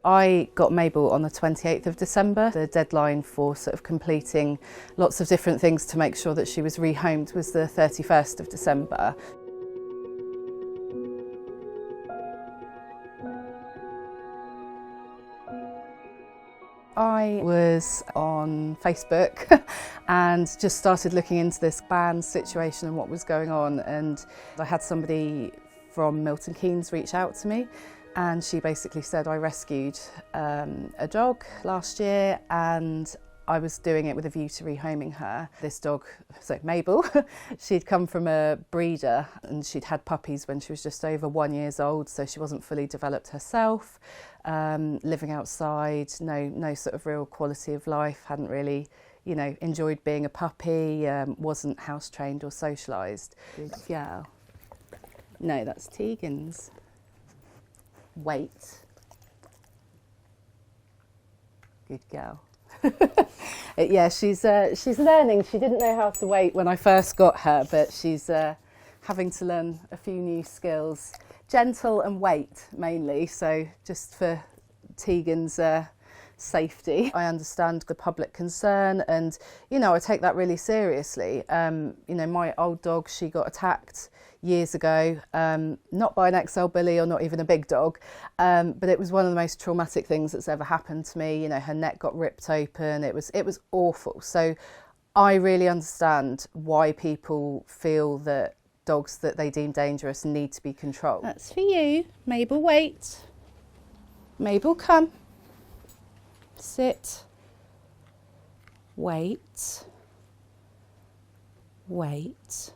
I got Mabel on the 28th of December. The deadline for sort of completing lots of different things to make sure that she was rehomed was the 31st of December. I was on Facebook and just started looking into this ban situation and what was going on, and I had somebody from Milton Keynes reach out to me, and she basically said I rescued a dog last year and I was doing it with a view to rehoming her. This dog, so Mabel, she'd come from a breeder and she'd had puppies when she was just over 1 year old, so she wasn't fully developed herself. Living outside, no sort of real quality of life, hadn't really, enjoyed being a puppy, wasn't house trained or socialised. Good girl. No, that's Tegan's. Wait. Good girl. Yeah, she's learning. She didn't know how to wait when I first got her, but she's having to learn a few new skills. Gentle and wait mainly, so just for Tegan's safety. I understand the public concern, and I take that really seriously. My old dog, she got attacked years ago, not by an XL bully or not even a big dog, but it was one of the most traumatic things that's ever happened to me. Her neck got ripped open. It was awful. So I really understand why people feel that dogs that they deem dangerous need to be controlled. That's for you. Mabel, wait. Mabel, come. Sit. Wait. Wait.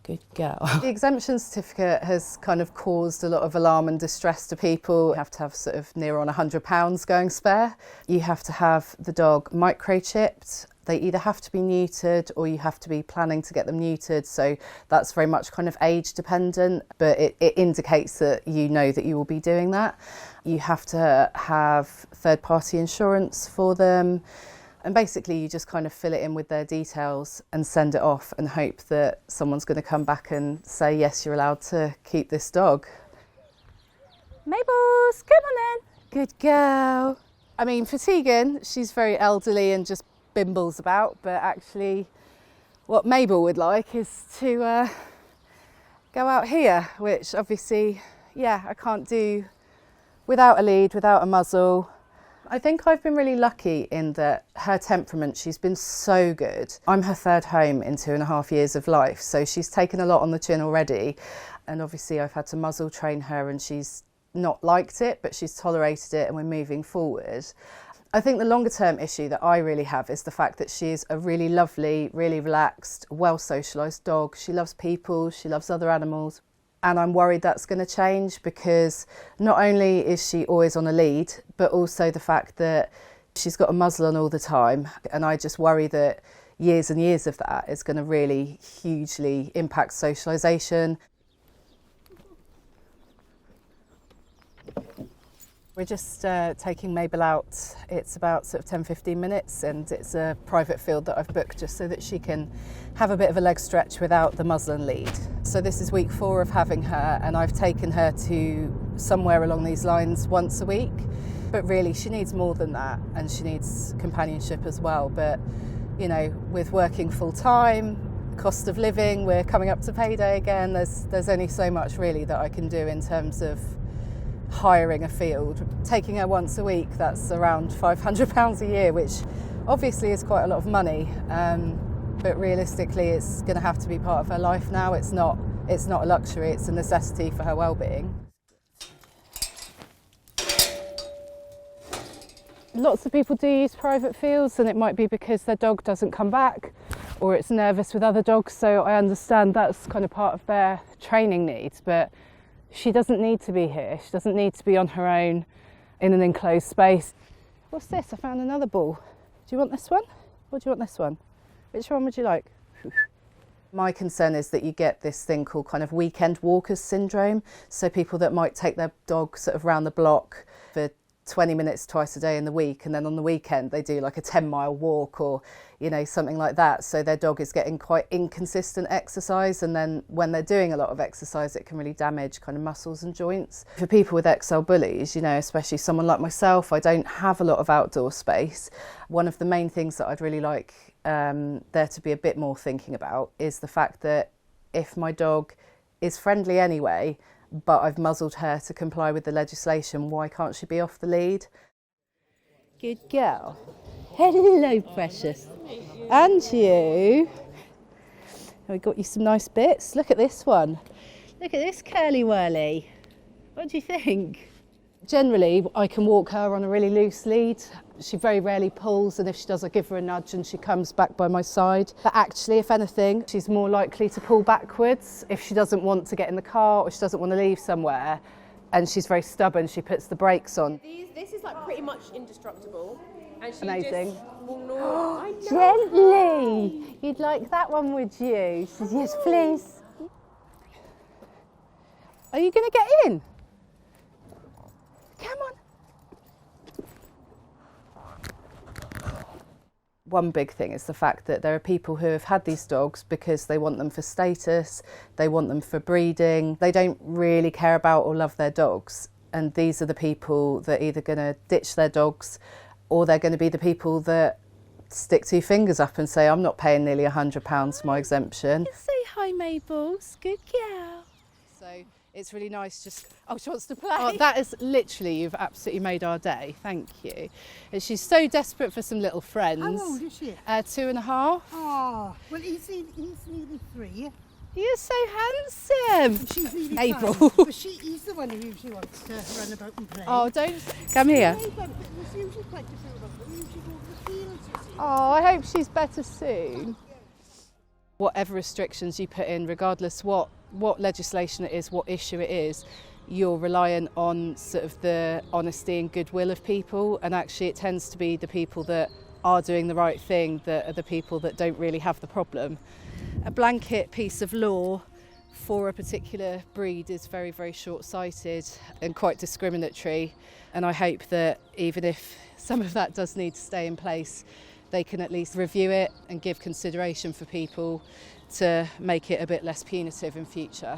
Good girl. The exemption certificate has kind of caused a lot of alarm and distress to people. You have to have sort of near on £100 going spare. You have to have the dog microchipped. They either have to be neutered or you have to be planning to get them neutered. So that's very much kind of age dependent, but it indicates that you know that you will be doing that. You have to have third-party insurance for them. And basically you just kind of fill it in with their details and send it off and hope that someone's going to come back and say, yes, you're allowed to keep this dog. Mabels, come on then. Good girl. I mean, for Tegan, she's very elderly and just bimbles about, but actually what Mabel would like is to go out here, which obviously, I can't do without a lead, without a muzzle. I think I've been really lucky in that her temperament, she's been so good. I'm her third home in 2.5 years of life, so she's taken a lot on the chin already, and obviously I've had to muzzle train her and she's not liked it, but she's tolerated it and we're moving forward. I think the longer term issue that I really have is the fact that she is a really lovely, really relaxed, well socialised dog. She loves people, she loves other animals. And I'm worried that's going to change because not only is she always on a lead, but also the fact that she's got a muzzle on all the time. And I just worry that years and years of that is going to really hugely impact socialisation. We're just taking Mabel out. It's about sort of 10-15 minutes, and it's a private field that I've booked just so that she can have a bit of a leg stretch without the muzzle and lead. So this is week 4 of having her, and I've taken her to somewhere along these lines once a week. But really she needs more than that, and she needs companionship as well. But with working full time, cost of living, we're coming up to payday again, there's only so much really that I can do in terms of hiring a field. Taking her once a week, that's around £500 a year, which obviously is quite a lot of money, but realistically it's going to have to be part of her life now. It's not a luxury, it's a necessity for her well-being. Lots of people do use private fields, and it might be because their dog doesn't come back or it's nervous with other dogs, so I understand that's kind of part of their training needs, but she doesn't need to be here. She doesn't need to be on her own in an enclosed space. What's this? I found another ball. Do you want this one or do you want this one? Which one would you like? My concern is that you get this thing called kind of weekend walkers syndrome. So people that might take their dog sort of round the block for 20 minutes twice a day in the week, and then on the weekend they do like a 10-mile walk or, you know, something like that. So their dog is getting quite inconsistent exercise, and then when they're doing a lot of exercise it can really damage kind of muscles and joints. For people with XL bullies, you know, especially someone like myself, I don't have a lot of outdoor space. One of the main things that I'd really like there to be a bit more thinking about is the fact that if my dog is friendly anyway, but I've muzzled her to comply with the legislation, why can't she be off the lead? Good girl. Hello, precious. And you. We got you some nice bits. Look at this one. Look at this curly whirly. What do you think? Generally, I can walk her on a really loose lead. She very rarely pulls, and if she does, I give her a nudge and she comes back by my side. But actually, if anything, she's more likely to pull backwards if she doesn't want to get in the car or she doesn't want to leave somewhere, and she's very stubborn, she puts the brakes on. This is like pretty much indestructible. And she Amazing. Just will not, I know. Gently! You'd like that one, would you? She says, yes, please. Are you going to get in? Come on. One big thing is the fact that there are people who have had these dogs because they want them for status, they want them for breeding, they don't really care about or love their dogs. And these are the people that are either going to ditch their dogs, or they're going to be the people that stick two fingers up and say, I'm not paying nearly £100 for my exemption. Say hi, Mabel. Good girl. So it's really nice just... Oh, she wants to play. Oh, that is literally, you've absolutely made our day. Thank you. And she's so desperate for some little friends. How old is she? 2.5. Oh, well, he's nearly 3. You're so handsome. And she's nearly April. 5. But he's the one who usually wants to run about and play. Oh, don't... Come here. There's usually quite a few of them. We usually go to the fields, you see. Oh, I hope she's better soon. Whatever restrictions you put in, regardless what legislation it is, what issue it is, you're reliant on sort of the honesty and goodwill of people, and actually it tends to be the people that are doing the right thing that are the people that don't really have the problem. A blanket piece of law for a particular breed is very, very short-sighted and quite discriminatory, and I hope that even if some of that does need to stay in place, they can at least review it and give consideration for people to make it a bit less punitive in future.